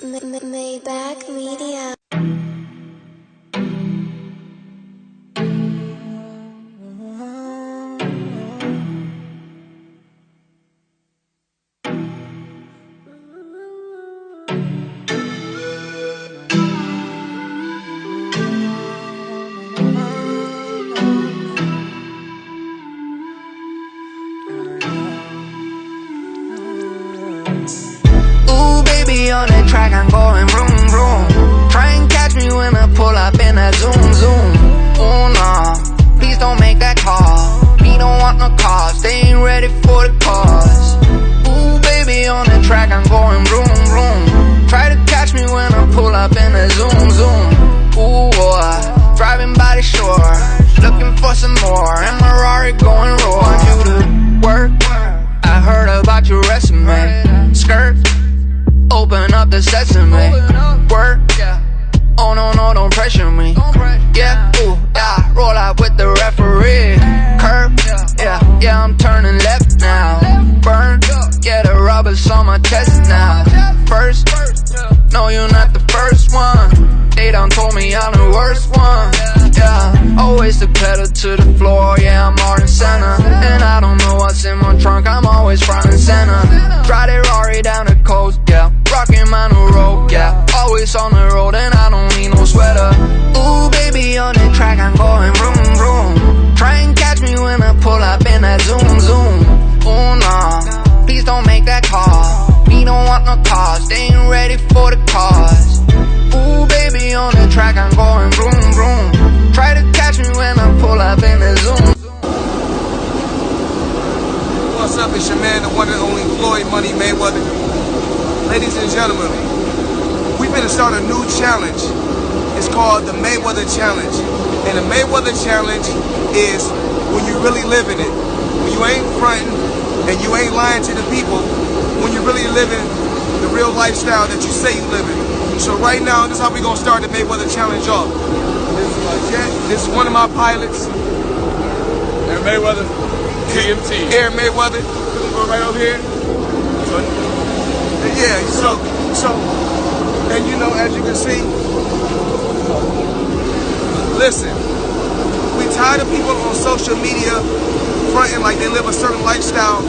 Maybach Media. On that track, I'm going vroom vroom. Try and catch me when I pull up in that zoom zoom. Oh no, please don't make that call. He don't want no cause, they ain't ready for the cause. Ooh baby, on the track, I'm going vroom vroom. Try to catch me when I pull up in that zoom zoom. Ooh boy, driving by the shore, looking for some more, and my Rari going roar. Want you to work? I heard about your resume. Skirt, open up the sesame. Work, oh no, no, don't pressure me. Yeah, ooh, yeah, roll out with the referee. Curb, yeah, I'm turning left now. Burn, yeah, the rubber's on my chest now. First, no, you're not the first one. They done told me I'm the worst one. Yeah, always the pedal to the floor, yeah, I'm more than center. And I don't know what's in my trunk, I'm always front and center. Drive that Rari down the coast, yeah, rocking my new road, yeah, always on the road and I don't need no sweater. Ooh baby, on the track I'm going vroom vroom. Try and catch me when I pull up in that zoom zoom. Ooh no, please don't make that call. We don't want no cause, they ain't ready for the cause. Ooh baby, on the track I'm going vroom vroom. Try to catch me when I pull up in that zoom. What's up, it's your man, the one and only Floyd Money Mayweather. Ladies and gentlemen, we're going to start a new challenge. It's called the Mayweather Challenge. And the Mayweather Challenge is when you really living it. When you ain't fronting and you ain't lying to the people. When you really living the real lifestyle that you say you living. So right now, this is how we're going to start the Mayweather Challenge off. This is my jet. This is one of my pilots. Air Mayweather, KMT. Air Mayweather. We're going to go right over here. Yeah, so, and you know, as you can see, listen, we tired of people on social media fronting like they live a certain lifestyle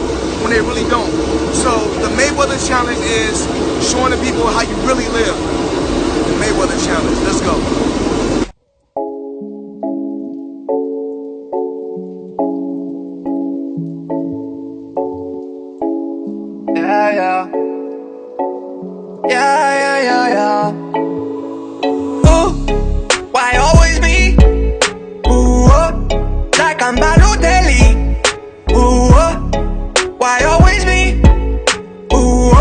when they really don't. So the Mayweather Challenge is showing the people how you really live. The Mayweather Challenge, let's go. Yeah. Ooh, why always me? Ooh, like I'm Balotelli. Ooh, why always me? Ooh,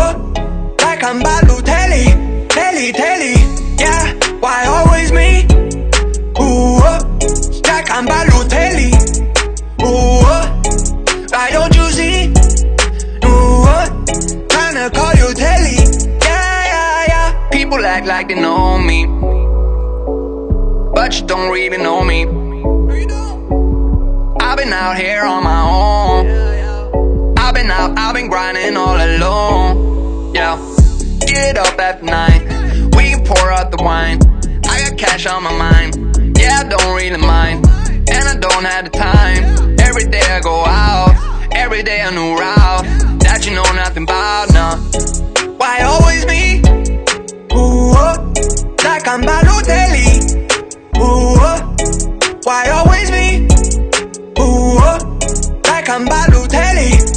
like I'm Balotelli. Telly, yeah, why always me? Ooh, like I'm Balotelli. Ooh, why don't you see? Ooh, tryna call you Telly. People act like they know me, but you don't really know me. I've been out here on my own. I've been grinding all alone. Yeah, get up at night, we can pour out the wine. I got cash on my mind, yeah, I don't really mind. And I don't have the time. Every day I go out, every day a new route that you know nothing about, nah. Why always me? Ooh, like I'm Balotelli. Ooh, why always me? Ooh, like I'm Balotelli.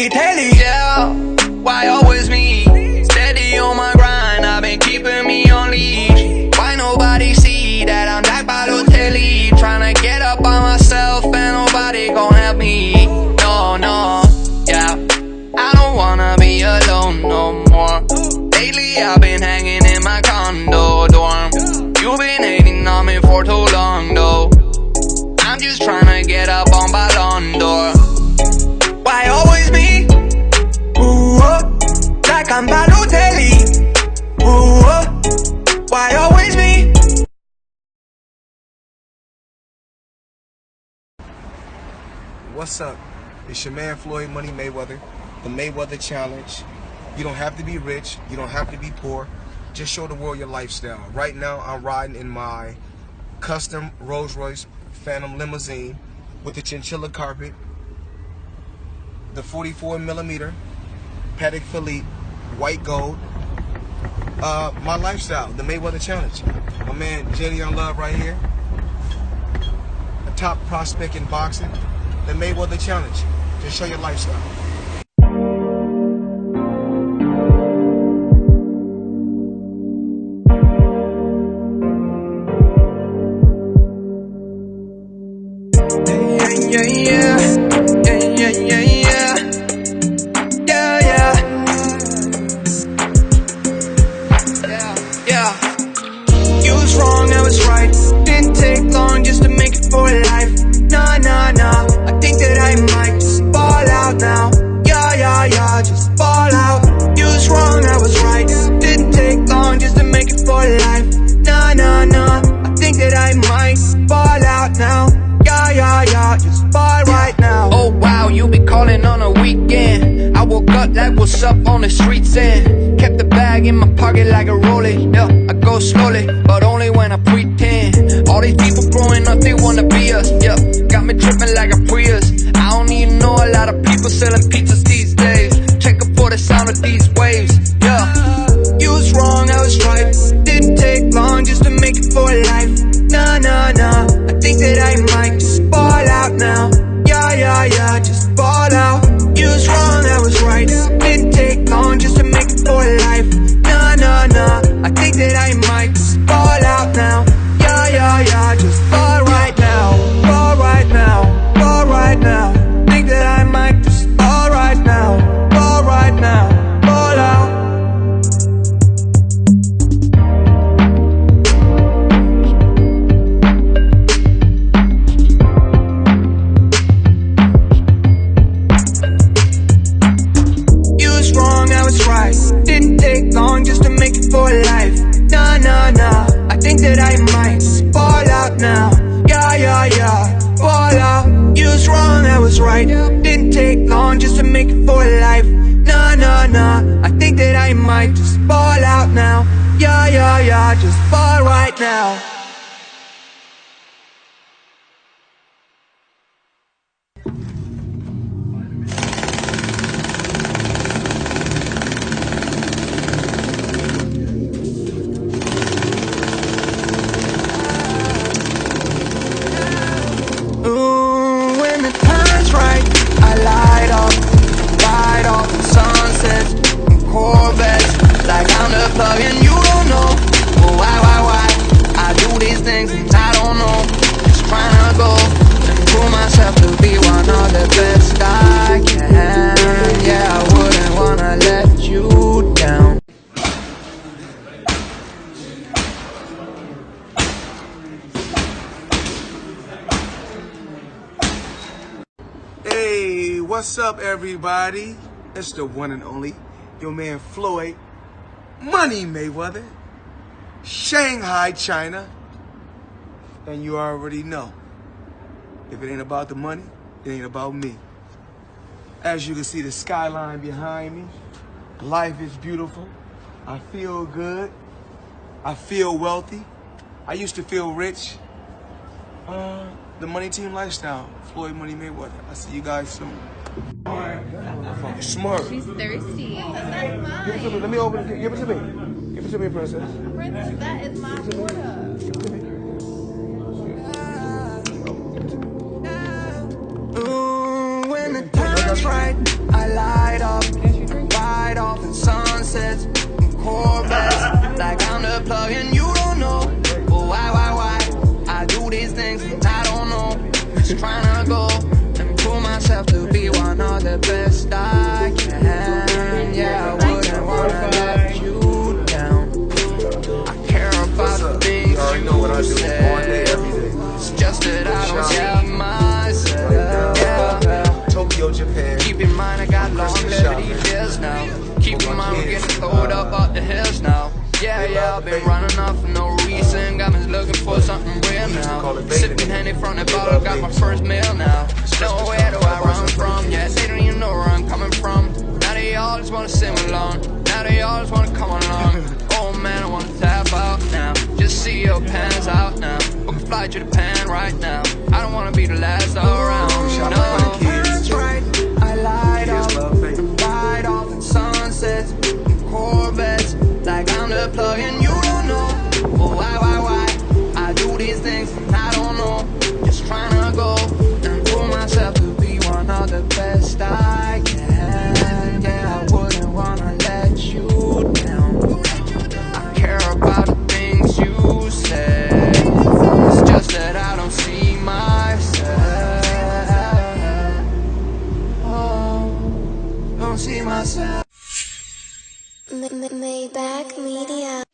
Telly, yeah, why always me? Steady on my grind, I've been keeping me on leash. Why nobody see that I'm like Balotelli? Tryna get up on myself and nobody gon' help me. No, yeah, I don't wanna be alone no more. Lately I've been hanging in my condo dorm. You've been hating on me for too long though. I'm just trying to get up on Ballon d'Or. Why always me? Ooh, like I'm Balotelli. Ooh, why always me? What's up? It's your man Floyd Money Mayweather, the Mayweather Challenge. You don't have to be rich, you don't have to be poor. Just show the world your lifestyle. Right now, I'm riding in my custom Rolls-Royce Phantom limousine with the chinchilla carpet, the 44mm Patek Philippe white gold. My lifestyle, the Mayweather Challenge. My man Jenny on Love right here. A top prospect in boxing. The Mayweather Challenge. Just show your lifestyle. What's up on the streets and kept the bag in my pocket like a rollie. Yeah, I go slowly, but only when I pretend. All these people growing up, they wanna be us. Yeah, got me tripping like a Prius. I don't even know a lot of people selling pizzas these days. Check up for the sound of these waves. Yeah, you was wrong, I was right. Didn't take long just to make it for life. Nah, nah, nah. I think that I might just ball out now. Yeah, just ball out. You was wrong, I was right. Didn't take long just to make it for life. Nah, nah, nah. I think that I might just ball out now. Yeah, just ball right now. Ball right now. Ball right now. Think that I might just ball right now. Ball right now. Ball out. Didn't take long just to make it for life. Nah, nah, nah. I think that I might just ball out now. Yeah, ball out. You was wrong, I was right. Didn't take long just to make it for life. Nah, nah, nah. I think that I might just ball out now. Yeah, just ball right now. And you don't know, well, why I do these things and I don't know. Just trying to go and prove myself to be one of the best I can. Yeah, I wouldn't wanna let you down. Hey, what's up everybody? It's the one and only, your man Floyd Money Mayweather, Shanghai, China. And you already know, if it ain't about the money, it ain't about me. As you can see the skyline behind me, life is beautiful. I feel good. I feel wealthy. I used to feel rich. The Money Team lifestyle, Floyd Money Mayweather. I'll see you guys soon. Fucking smart. She's thirsty. Give it to me. Let me open it. Give it to me. Give it to me, princess. Princess, that is my order. Give it to me. Ooh, when the time's right, I light up, ride off in sunsets and Corvettes, like I'm the plug and you don't know. Well, why? I do these things and I don't know. Just trying to go and prove myself to be one of the best I can. Yeah, I wouldn't wanna let you down. I care about the things you said. It's just that I don't see myself. Yeah. Tokyo, Japan. Keep in mind I got longevity years now. Keep in mind we're getting throwed up the hills now. Yeah, I've been running off for no reason. Got me looking for something real now. Sipping Henny from the bottle, got my first meal now. Nowhere do I run from, yeah, they don't even know where I'm coming from. Now they all just wanna sing along, now they all just wanna come along. Oh man, light you the pan right now. I don't wanna be the last around. No. That's right, I light up, ride off in sunsets, in Corvettes, like I'm the plug and you don't know. But why? I do these things and I don't know. Just trying to go and prove myself to be one of the best I can. Yeah, I wouldn't wanna let you down. I care about the things you say. It's just that I don't see myself. Oh, don't see myself. Maybach Media.